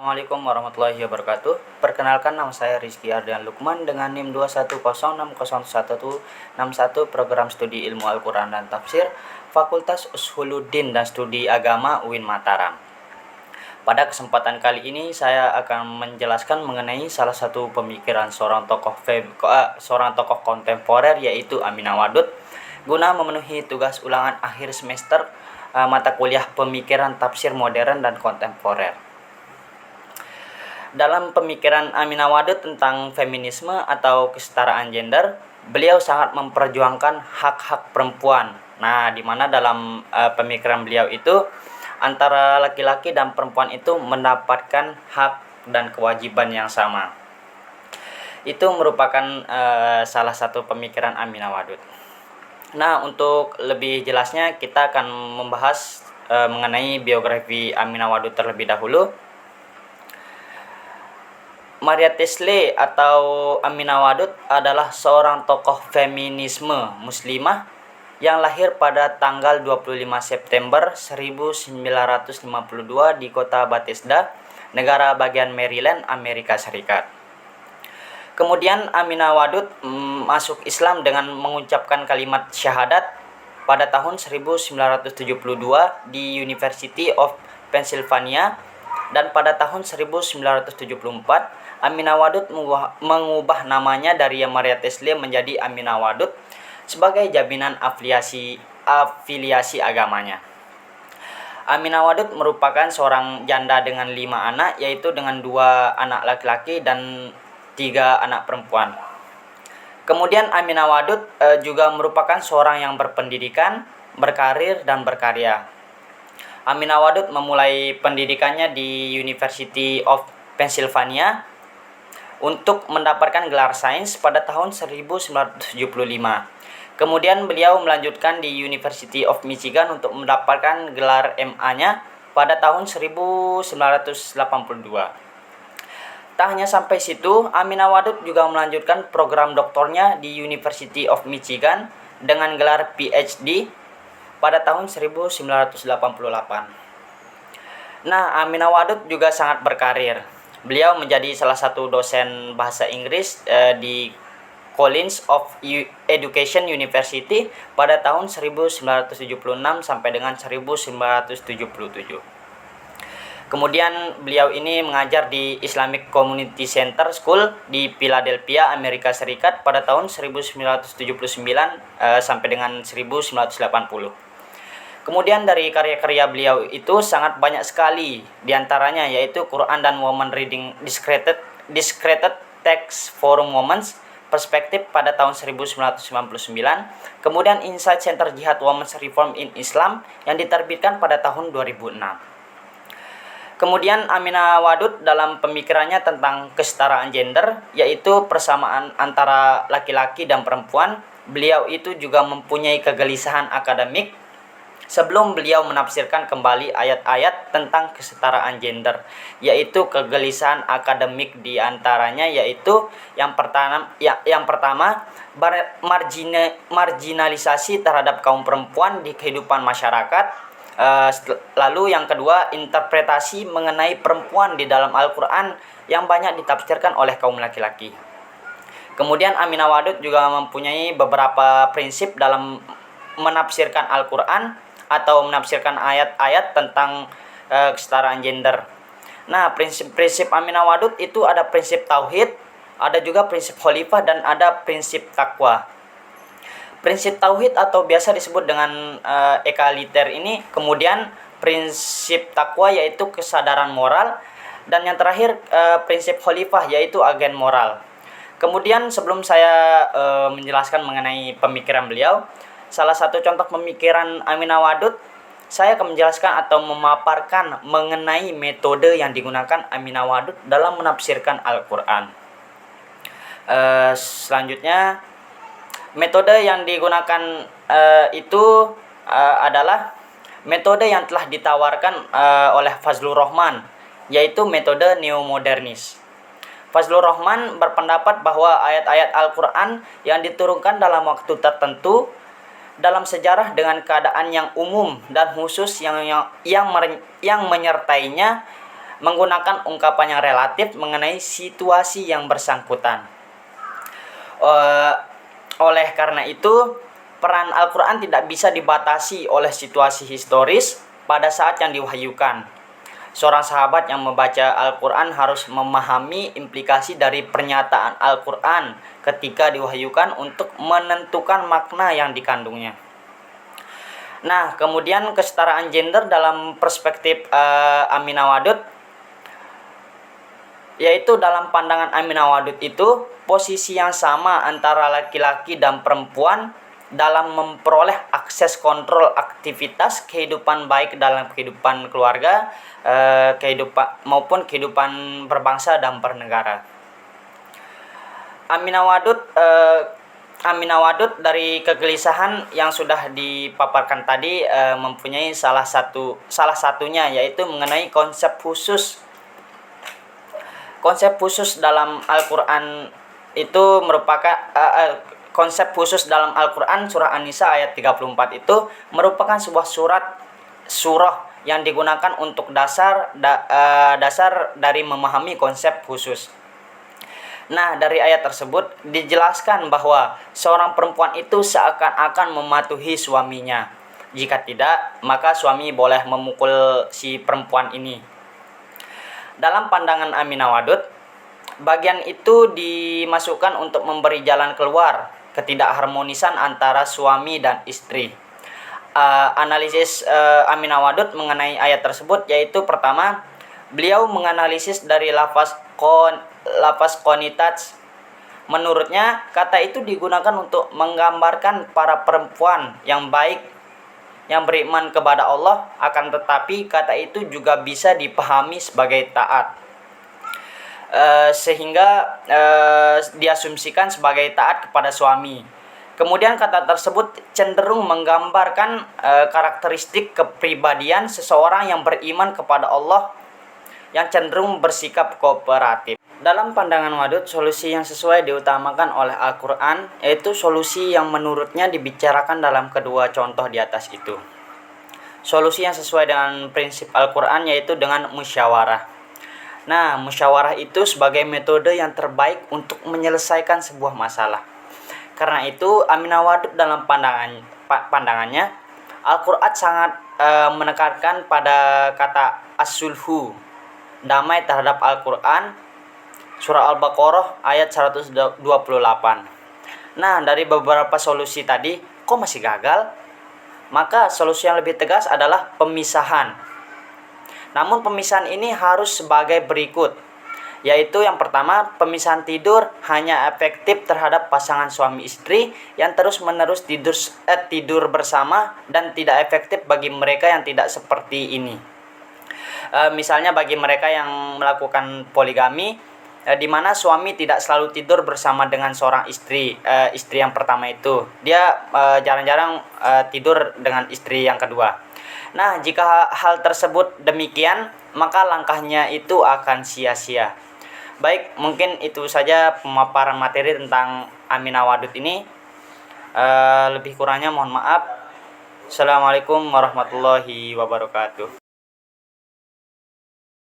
Assalamualaikum warahmatullahi wabarakatuh. Perkenalkan, nama saya Rizky Ardian Lukman dengan NIM 210600161, program studi ilmu Al-Quran dan Tafsir, Fakultas Ushuluddin dan Studi Agama UIN Mataram. Pada kesempatan kali ini saya akan menjelaskan mengenai salah satu pemikiran seorang tokoh kontemporer, yaitu Aminah Wadud, guna memenuhi tugas ulangan akhir semester mata kuliah Pemikiran Tafsir Modern dan Kontemporer. Dalam pemikiran Aminah Wadud tentang feminisme atau kesetaraan gender, beliau sangat memperjuangkan hak-hak perempuan. Nah, di mana dalam pemikiran beliau itu antara laki-laki dan perempuan itu mendapatkan hak dan kewajiban yang sama. Itu merupakan salah satu pemikiran Aminah Wadud. Nah, untuk lebih jelasnya kita akan membahas mengenai biografi Aminah Wadud terlebih dahulu. Maria Tesle atau Aminah Wadud adalah seorang tokoh feminisme muslimah yang lahir pada tanggal 25 September 1952 di kota Bethesda, negara bagian Maryland, Amerika Serikat. Kemudian Aminah Wadud masuk Islam dengan mengucapkan kalimat syahadat pada tahun 1972 di University of Pennsylvania, dan pada tahun 1974 Aminah Wadud mengubah namanya dari Maria Tesle menjadi Aminah Wadud sebagai jaminan afiliasi agamanya. Aminah Wadud merupakan seorang janda dengan 5 anak, yaitu dengan 2 anak laki-laki dan 3 anak perempuan. Kemudian Aminah Wadud juga merupakan seorang yang berpendidikan, berkarir, dan berkarya. Aminah Wadud memulai pendidikannya di University of Pennsylvania untuk mendapatkan gelar sains pada tahun 1975. Kemudian beliau melanjutkan di University of Michigan untuk mendapatkan gelar MA-nya pada tahun 1982. Tak hanya sampai situ, Aminah Wadud juga melanjutkan program doktornya di University of Michigan dengan gelar PhD pada tahun 1988. Nah, Aminah Wadud juga sangat berkarir. Beliau menjadi salah satu dosen bahasa Inggris di College of Education University pada tahun 1976 sampai dengan 1977. Kemudian beliau ini mengajar di Islamic Community Center School di Philadelphia, Amerika Serikat pada tahun 1979 sampai dengan 1980. Kemudian dari karya-karya beliau itu sangat banyak sekali, diantaranya yaitu Quran dan Woman Reading Discredited Text for Women's Perspective pada tahun 1999, kemudian Insight Center Jihad Women's Reform in Islam yang diterbitkan pada tahun 2006. Kemudian Aminah Wadud dalam pemikirannya tentang kesetaraan gender, yaitu persamaan antara laki-laki dan perempuan, beliau itu juga mempunyai kegelisahan akademik sebelum beliau menafsirkan kembali ayat-ayat tentang kesetaraan gender, yaitu kegelisahan akademik diantaranya yaitu yang pertama marginalisasi terhadap kaum perempuan di kehidupan masyarakat, lalu yang kedua interpretasi mengenai perempuan di dalam Al-Quran yang banyak ditafsirkan oleh kaum laki-laki. Kemudian Aminah Wadud juga mempunyai beberapa prinsip dalam menafsirkan Al-Quran atau menafsirkan ayat-ayat tentang kesetaraan gender. Nah, prinsip-prinsip Aminah Wadud itu ada prinsip tauhid, ada juga prinsip khalifah, dan ada prinsip takwa. Prinsip tauhid atau biasa disebut dengan ekaliter ini, kemudian prinsip takwa yaitu kesadaran moral, dan yang terakhir prinsip khalifah yaitu agen moral. Kemudian sebelum saya menjelaskan mengenai pemikiran beliau, salah satu contoh pemikiran Aminah Wadud, saya akan menjelaskan atau memaparkan mengenai metode yang digunakan Aminah Wadud dalam menafsirkan Al-Quran. Selanjutnya, metode yang digunakan itu adalah metode yang telah ditawarkan oleh Fazlur Rahman, yaitu metode neomodernis. Fazlur Rahman berpendapat bahwa ayat-ayat Al-Quran yang diturunkan dalam waktu tertentu dalam sejarah dengan keadaan yang umum dan khusus yang menyertainya menggunakan ungkapan yang relatif mengenai situasi yang bersangkutan. Oleh karena itu, peran Al-Quran tidak bisa dibatasi oleh situasi historis pada saat yang diwahyukan. Seorang sahabat yang membaca Al-Quran harus memahami implikasi dari pernyataan Al-Quran ketika diwahyukan untuk menentukan makna yang dikandungnya. Nah, kemudian kesetaraan gender dalam perspektif Aminah Wadud, yaitu dalam pandangan Aminah Wadud itu posisi yang sama antara laki-laki dan perempuan dalam memperoleh akses kontrol aktivitas kehidupan baik dalam kehidupan keluarga, maupun kehidupan berbangsa dan bernegara. Aminah Wadud dari kegelisahan yang sudah dipaparkan tadi mempunyai salah satunya, yaitu mengenai konsep khusus dalam Al-Quran itu merupakan konsep khusus dalam Al-Quran surah An-Nisa ayat 34 itu merupakan sebuah surah yang digunakan untuk dasar dari memahami konsep khusus. Nah, dari ayat tersebut dijelaskan bahwa seorang perempuan itu seakan-akan mematuhi suaminya. Jika tidak, maka suami boleh memukul si perempuan ini. Dalam pandangan Aminah Wadud, bagian itu dimasukkan untuk memberi jalan keluar ketidakharmonisan antara suami dan istri. Analisis Aminah Wadud mengenai ayat tersebut yaitu pertama, beliau menganalisis dari lafaz qanitat. Menurutnya, kata itu digunakan untuk menggambarkan para perempuan yang baik yang beriman kepada Allah, akan tetapi kata itu juga bisa dipahami sebagai taat. Sehingga diasumsikan sebagai taat kepada suami. Kemudian kata tersebut cenderung menggambarkan karakteristik kepribadian seseorang yang beriman kepada Allah yang cenderung bersikap kooperatif. Dalam pandangan Wadud, solusi yang sesuai diutamakan oleh Al-Quran, yaitu solusi yang menurutnya dibicarakan dalam kedua contoh di atas itu. Solusi yang sesuai dengan prinsip Al-Quran yaitu dengan musyawarah. Nah, musyawarah itu sebagai metode yang terbaik untuk menyelesaikan sebuah masalah. Karena itu, Aminah Wadud dalam pandangannya, Al-Quran sangat menekankan pada kata as-sulhu, damai terhadap Al-Quran, surah Al-Baqarah ayat 128. Nah, dari beberapa solusi tadi, kok masih gagal? Maka solusi yang lebih tegas adalah pemisahan. Namun pemisahan ini harus sebagai berikut, yaitu yang pertama, pemisahan tidur hanya efektif terhadap pasangan suami istri yang terus-menerus tidur bersama dan tidak efektif bagi mereka yang tidak seperti ini. Misalnya bagi mereka yang melakukan poligami, di mana suami tidak selalu tidur bersama dengan seorang istri yang pertama itu, dia jarang-jarang tidur dengan istri yang kedua. Nah, jika hal tersebut demikian, maka langkahnya itu akan sia-sia. Baik, mungkin itu saja pemaparan materi tentang Aminah Wadud ini. Lebih kurangnya mohon maaf. Assalamualaikum warahmatullahi wabarakatuh.